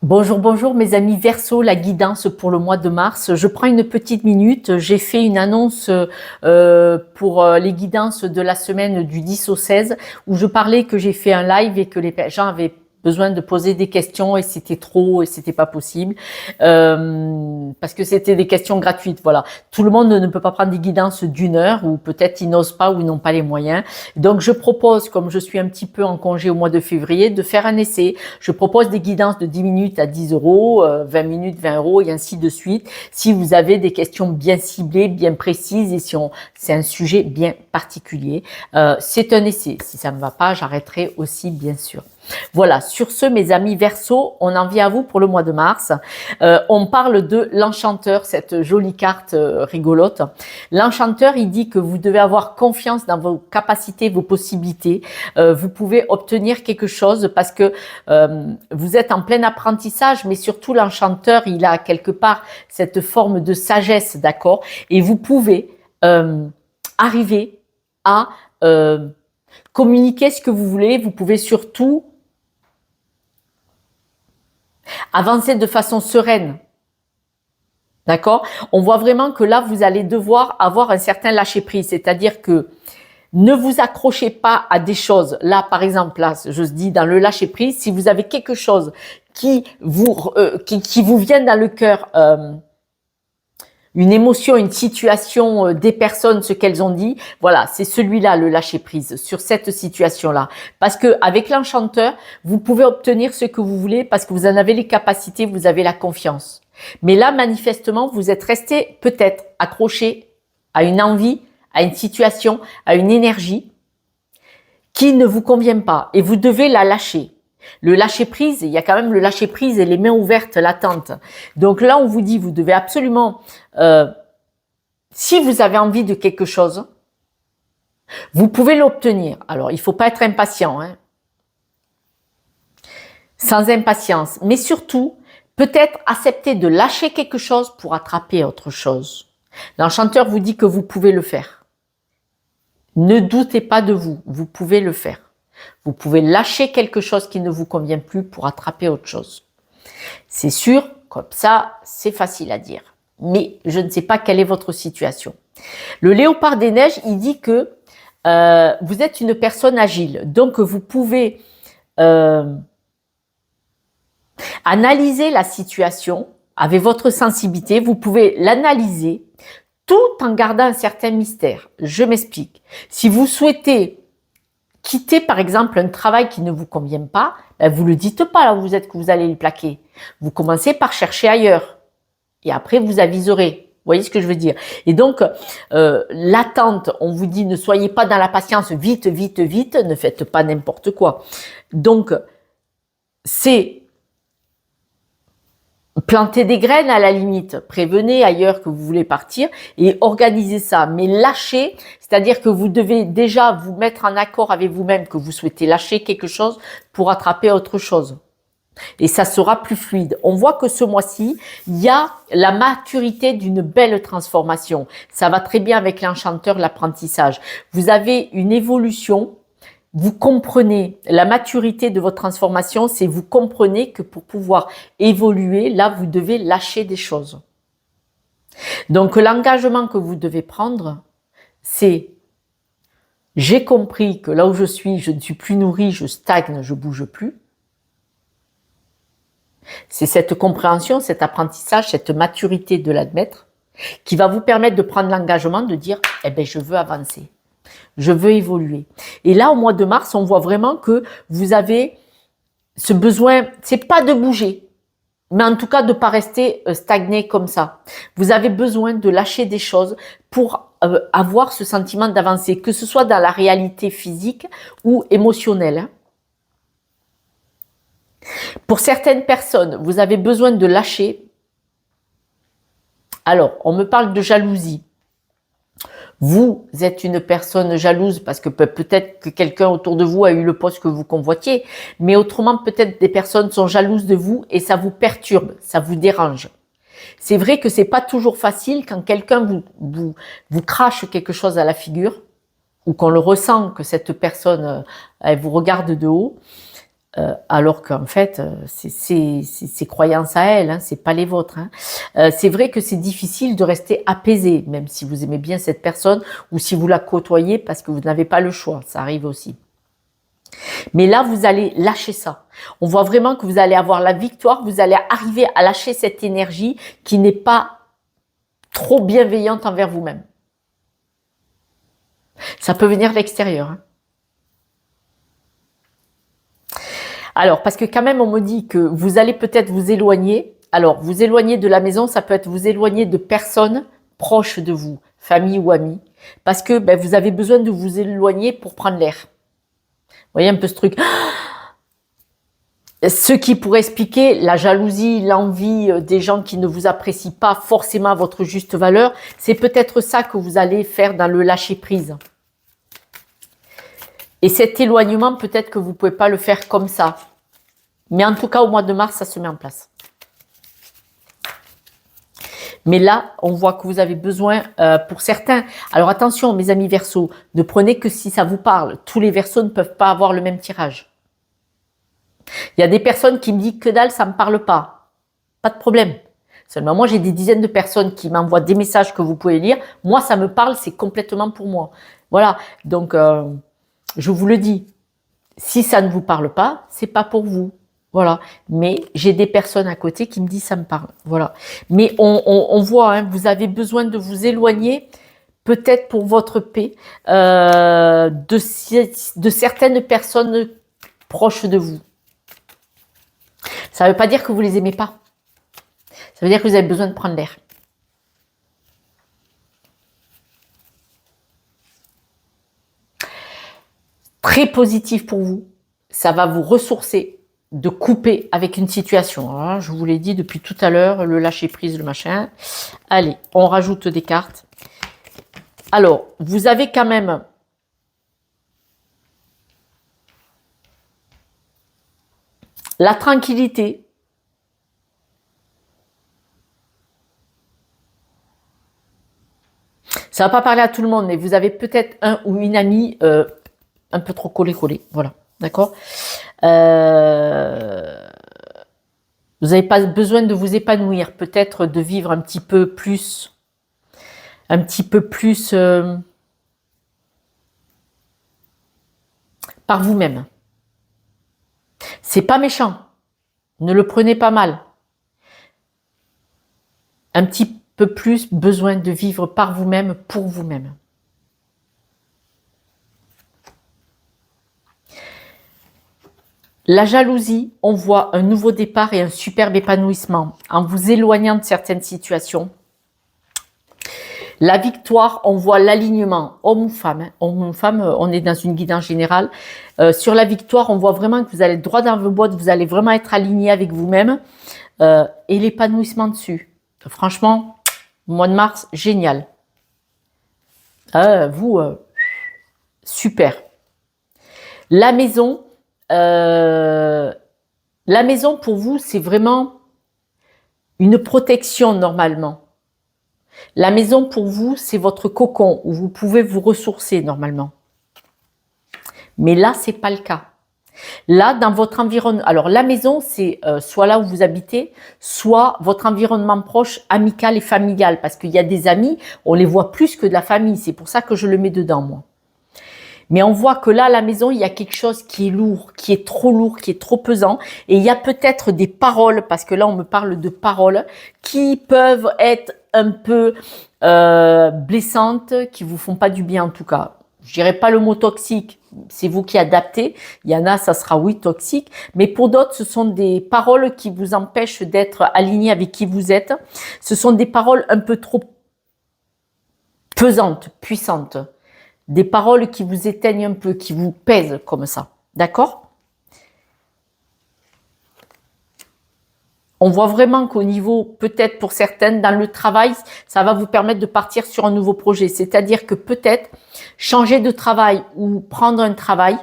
Bonjour, bonjour mes amis Verseau, la guidance pour le mois de mars. Je prends une petite minute. J'ai fait une annonce pour les guidances de la semaine du 10 au 16 où je parlais que j'ai fait un live et que les gens avaient besoin de poser des questions et c'était trop et c'était pas possible parce que c'était des questions gratuites. Voilà, tout le monde ne peut pas prendre des guidances d'une heure ou peut-être ils n'osent pas ou ils n'ont pas les moyens. Donc je propose, comme je suis un petit peu en congé au mois de février, de faire un essai. Je propose des guidances de 10 minutes à 10 euros, 20 minutes 20 euros et ainsi de suite. Si vous avez des questions bien ciblées, bien précises et si c'est un sujet bien particulier, c'est un essai. Si ça ne va pas, j'arrêterai aussi bien sûr. Voilà, sur ce, mes amis Verseau, on en vient à vous pour le mois de mars. On parle de l'enchanteur, cette jolie carte rigolote. L'enchanteur, il dit que vous devez avoir confiance dans vos capacités, vos possibilités. Vous pouvez obtenir quelque chose parce que vous êtes en plein apprentissage, mais surtout l'enchanteur, il a quelque part cette forme de sagesse, d'accord? Et vous pouvez arriver à communiquer ce que vous voulez. Vous pouvez surtout avancer de façon sereine. D'accord? On voit vraiment que là, vous allez devoir avoir un certain lâcher-prise. C'est-à-dire que ne vous accrochez pas à des choses. Là, par exemple, là, je dis dans le lâcher-prise, si vous avez quelque chose qui vous vient dans le cœur, une émotion, une situation, des personnes, ce qu'elles ont dit, voilà, c'est celui-là le lâcher prise sur cette situation-là. Parce que avec l'enchanteur, vous pouvez obtenir ce que vous voulez parce que vous en avez les capacités, vous avez la confiance. Mais là, manifestement, vous êtes resté peut-être accroché à une envie, à une situation, à une énergie qui ne vous convient pas et vous devez la lâcher. Le lâcher prise, il y a quand même le lâcher prise et les mains ouvertes, l'attente. Donc là, on vous dit, vous devez absolument, si vous avez envie de quelque chose, vous pouvez l'obtenir. Alors, il faut pas être impatient, hein, sans impatience, mais surtout, peut-être accepter de lâcher quelque chose pour attraper autre chose. L'enchanteur vous dit que vous pouvez le faire. Ne doutez pas de vous, vous pouvez le faire. Vous pouvez lâcher quelque chose qui ne vous convient plus pour attraper autre chose. C'est sûr, comme ça, c'est facile à dire. Mais je ne sais pas quelle est votre situation. Le léopard des neiges, il dit que vous êtes une personne agile. Donc, vous pouvez analyser la situation avec votre sensibilité. Vous pouvez l'analyser tout en gardant un certain mystère. Je m'explique. Si vous souhaitez quitter par exemple un travail qui ne vous convient pas, ben vous le dites pas là où vous êtes que vous allez le plaquer. Vous commencez par chercher ailleurs et après vous aviserez. Vous voyez ce que je veux dire? Et donc l'attente, on vous dit ne soyez pas dans la patience, vite, vite, vite, ne faites pas n'importe quoi. Donc c'est planter des graines à la limite, prévenez ailleurs que vous voulez partir et organisez ça. Mais lâchez, c'est-à-dire que vous devez déjà vous mettre en accord avec vous-même que vous souhaitez lâcher quelque chose pour attraper autre chose. Et ça sera plus fluide. On voit que ce mois-ci, il y a la maturité d'une belle transformation. Ça va très bien avec l'enchanteur, l'apprentissage. Vous avez une évolution. Vous comprenez la maturité de votre transformation, c'est vous comprenez que pour pouvoir évoluer, là, vous devez lâcher des choses. Donc, l'engagement que vous devez prendre, c'est j'ai compris que là où je ne suis plus nourri, je stagne, je bouge plus. C'est cette compréhension, cet apprentissage, cette maturité de l'admettre qui va vous permettre de prendre l'engagement de dire « Eh bien, je veux avancer ». Je veux évoluer. Et là, au mois de mars, on voit vraiment que vous avez ce besoin, c'est pas de bouger, mais en tout cas de pas rester stagné comme ça. Vous avez besoin de lâcher des choses pour avoir ce sentiment d'avancer, que ce soit dans la réalité physique ou émotionnelle. Pour certaines personnes, vous avez besoin de lâcher. Alors, on me parle de jalousie. Vous êtes une personne jalouse parce que peut-être que quelqu'un autour de vous a eu le poste que vous convoitiez, mais autrement peut-être des personnes sont jalouses de vous et ça vous perturbe, ça vous dérange. C'est vrai que c'est pas toujours facile quand quelqu'un vous crache quelque chose à la figure ou qu'on le ressent que cette personne elle vous regarde de haut. Alors qu'en fait, c'est ses croyances à elle, hein, c'est pas les vôtres. Hein. C'est vrai que c'est difficile de rester apaisé, même si vous aimez bien cette personne ou si vous la côtoyez parce que vous n'avez pas le choix, ça arrive aussi. Mais là, vous allez lâcher ça. On voit vraiment que vous allez avoir la victoire, vous allez arriver à lâcher cette énergie qui n'est pas trop bienveillante envers vous-même. Ça peut venir de l'extérieur. Hein. Alors, parce que quand même, on me dit que vous allez peut-être vous éloigner. Alors, vous éloigner de la maison, ça peut être vous éloigner de personnes proches de vous, famille ou amis, parce que vous avez besoin de vous éloigner pour prendre l'air. Vous voyez un peu ce truc. Ce qui pourrait expliquer la jalousie, l'envie des gens qui ne vous apprécient pas forcément à votre juste valeur, c'est peut-être ça que vous allez faire dans le lâcher-prise. Et cet éloignement, peut-être que vous ne pouvez pas le faire comme ça. Mais en tout cas, au mois de mars, ça se met en place. Mais là, on voit que vous avez besoin, pour certains... Alors attention, mes amis Verseaux, ne prenez que si ça vous parle. Tous les Verseaux ne peuvent pas avoir le même tirage. Il y a des personnes qui me disent que dalle, ça ne me parle pas. Pas de problème. Seulement, moi, j'ai des dizaines de personnes qui m'envoient des messages que vous pouvez lire. Moi, ça me parle, c'est complètement pour moi. Voilà. Donc, je vous le dis. Si ça ne vous parle pas, c'est pas pour vous. Voilà. Mais j'ai des personnes à côté qui me disent ça me parle. Voilà. Mais on voit, hein, vous avez besoin de vous éloigner, peut-être pour votre paix, de certaines personnes proches de vous. Ça ne veut pas dire que vous les aimez pas. Ça veut dire que vous avez besoin de prendre l'air. Très positif pour vous. Ça va vous ressourcer de couper avec une situation. Alors, je vous l'ai dit depuis tout à l'heure, le lâcher prise, le machin. Allez, on rajoute des cartes. Alors, vous avez quand même la tranquillité. Ça va pas parler à tout le monde, mais vous avez peut-être un ou une amie un peu trop collé. Voilà, d'accord. Vous n'avez pas besoin de vous épanouir, peut-être de vivre un petit peu plus par vous-même. C'est pas méchant, ne le prenez pas mal. Un petit peu plus besoin de vivre par vous-même, pour vous-même. La jalousie, on voit un nouveau départ et un superbe épanouissement en vous éloignant de certaines situations. La victoire, on voit l'alignement homme ou femme. Hein. Homme ou femme, on est dans une guidance générale. Sur la victoire, on voit vraiment que vous allez droit dans vos bottes, vous allez vraiment être aligné avec vous-même et l'épanouissement dessus. Franchement, mois de mars, génial. Super. La maison pour vous, c'est vraiment une protection normalement. La maison pour vous, c'est votre cocon où vous pouvez vous ressourcer normalement. Mais là, c'est pas le cas. Là, dans votre environnement, alors la maison, c'est soit là où vous habitez, soit votre environnement proche, amical et familial, parce qu'il y a des amis, on les voit plus que de la famille. C'est pour ça que je le mets dedans, moi. Mais on voit que là, à la maison, il y a quelque chose qui est lourd, qui est trop pesant. Et il y a peut-être des paroles, parce que là, on me parle de paroles, qui peuvent être un peu blessantes, qui vous font pas du bien en tout cas. Je dirais pas le mot toxique, c'est vous qui adaptez. Il y en a, ça sera oui, toxique. Mais pour d'autres, ce sont des paroles qui vous empêchent d'être aligné avec qui vous êtes. Ce sont des paroles un peu trop pesantes, puissantes. Des paroles qui vous éteignent un peu, qui vous pèsent comme ça. D'accord ? On voit vraiment qu'au niveau, peut-être pour certaines, dans le travail, ça va vous permettre de partir sur un nouveau projet. C'est-à-dire que peut-être changer de travail ou prendre un travail,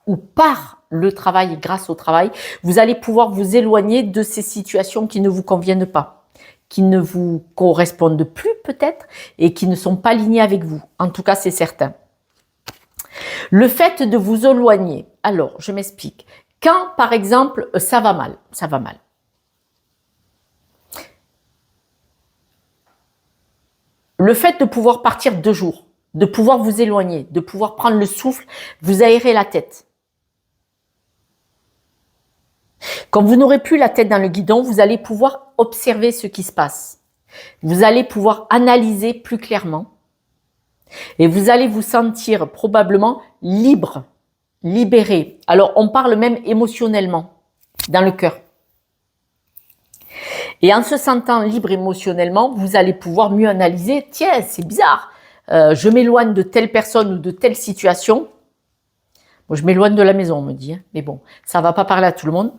ou par le travail et grâce au travail, vous allez pouvoir vous éloigner de ces situations qui ne vous conviennent pas, qui ne vous correspondent plus peut-être et qui ne sont pas alignés avec vous. En tout cas, c'est certain. Le fait de vous éloigner, alors je m'explique. Quand, par exemple, ça va mal, ça va mal. Le fait de pouvoir partir 2 jours, de pouvoir vous éloigner, de pouvoir prendre le souffle, vous aérer la tête. Quand vous n'aurez plus la tête dans le guidon, vous allez pouvoir observer ce qui se passe. Vous allez pouvoir analyser plus clairement. Et vous allez vous sentir probablement libre, libéré. Alors, on parle même émotionnellement, dans le cœur. Et en se sentant libre émotionnellement, vous allez pouvoir mieux analyser. Tiens, c'est bizarre. Je m'éloigne de telle personne ou de telle situation. Bon, je m'éloigne de la maison, on me dit. Hein, mais bon, ça ne va pas parler à tout le monde.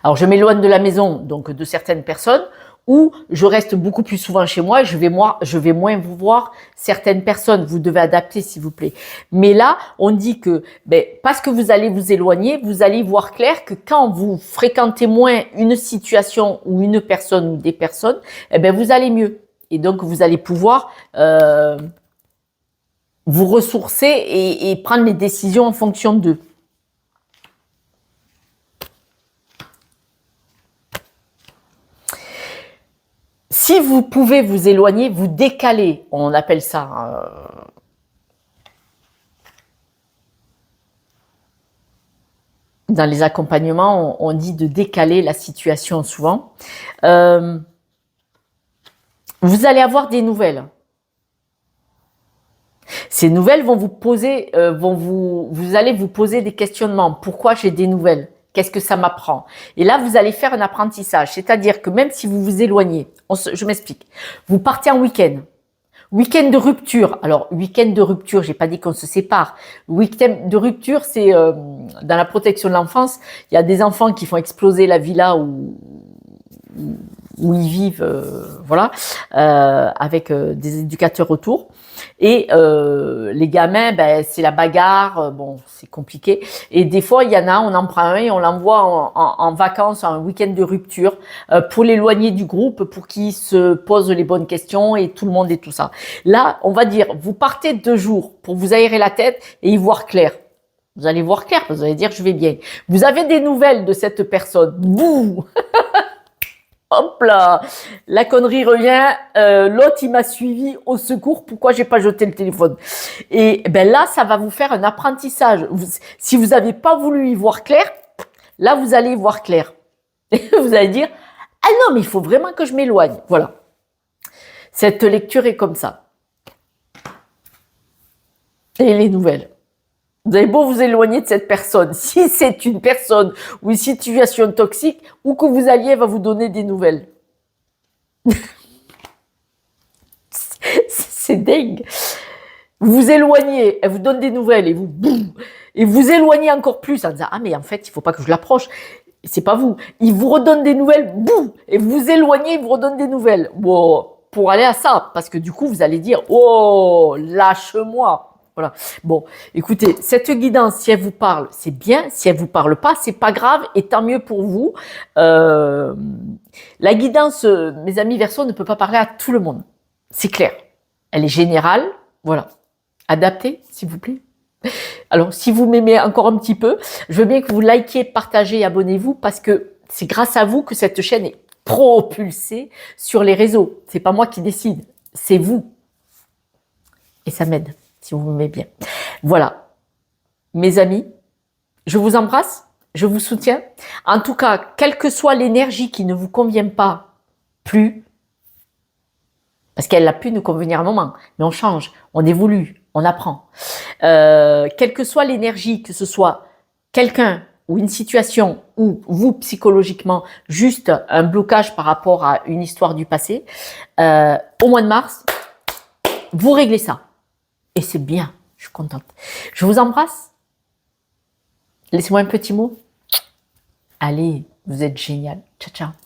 Alors, je m'éloigne de la maison, donc de certaines personnes, ou je reste beaucoup plus souvent chez moi et je vais moins vous voir certaines personnes. Vous devez adapter, s'il vous plaît. Mais là, on dit que parce que vous allez vous éloigner, vous allez voir clair que quand vous fréquentez moins une situation ou une personne ou des personnes, vous allez mieux. Et donc, vous allez pouvoir vous ressourcer et prendre les décisions en fonction d'eux. Si vous pouvez vous éloigner, vous décaler, on appelle ça. Dans les accompagnements, on dit de décaler la situation souvent. Vous allez avoir des nouvelles. Ces nouvelles vont vous poser, vous allez vous poser des questionnements. Pourquoi j'ai des nouvelles ? Qu'est-ce que ça m'apprend? Et là, vous allez faire un apprentissage. C'est-à-dire que même si vous vous éloignez, je m'explique. Vous partez en week-end. Week-end de rupture. Alors, week-end de rupture, j'ai pas dit qu'on se sépare. Week-end de rupture, c'est dans la protection de l'enfance. Il y a des enfants qui font exploser la villa où ils vivent, avec des éducateurs autour. Et les gamins, c'est la bagarre, c'est compliqué. Et des fois, il y en a, on en prend un et on l'envoie en vacances, un week-end de rupture, pour l'éloigner du groupe, pour qu'il se pose les bonnes questions et tout le monde et tout ça. Là, on va dire, vous partez 2 jours pour vous aérer la tête et y voir clair. Vous allez voir clair, vous allez dire, je vais bien. Vous avez des nouvelles de cette personne. Bouh. Hop là, la connerie revient, l'autre il m'a suivi, au secours, pourquoi j'ai pas jeté le téléphone? Et là, ça va vous faire un apprentissage. Si vous n'avez pas voulu y voir clair, là vous allez y voir clair. Et vous allez dire, ah non, mais il faut vraiment que je m'éloigne. Voilà. Cette lecture est comme ça. Et les nouvelles. Vous avez beau vous éloigner de cette personne, si c'est une personne ou une situation toxique, où que vous alliez, elle va vous donner des nouvelles. C'est dingue. Vous vous éloignez, elle vous donne des nouvelles et vous boum, et vous éloignez encore plus en disant ah mais en fait il faut pas que je l'approche. C'est pas vous. Il vous redonne des nouvelles, boum, et vous vous éloignez, il vous redonne des nouvelles. Bon, pour aller à ça, parce que du coup vous allez dire oh lâche-moi. Voilà. Bon, écoutez, cette guidance, si elle vous parle, c'est bien. Si elle vous parle pas, c'est pas grave et tant mieux pour vous. La guidance, mes amis Verseau, ne peut pas parler à tout le monde. C'est clair. Elle est générale. Voilà. Adaptée, s'il vous plaît. Alors, si vous m'aimez encore un petit peu, je veux bien que vous likiez, partagez et abonnez-vous parce que c'est grâce à vous que cette chaîne est propulsée sur les réseaux. C'est pas moi qui décide, c'est vous. Et ça m'aide. Si vous m'aimez bien. Voilà, mes amis, je vous embrasse, je vous soutiens. En tout cas, quelle que soit l'énergie qui ne vous convient pas plus, parce qu'elle a pu nous convenir à un moment, mais on change, on évolue, on apprend. Quelle que soit l'énergie, que ce soit quelqu'un ou une situation ou vous psychologiquement, juste un blocage par rapport à une histoire du passé, au mois de mars, vous réglez ça. Et c'est bien, je suis contente. Je vous embrasse. Laissez-moi un petit mot. Allez, vous êtes génial. Ciao, ciao.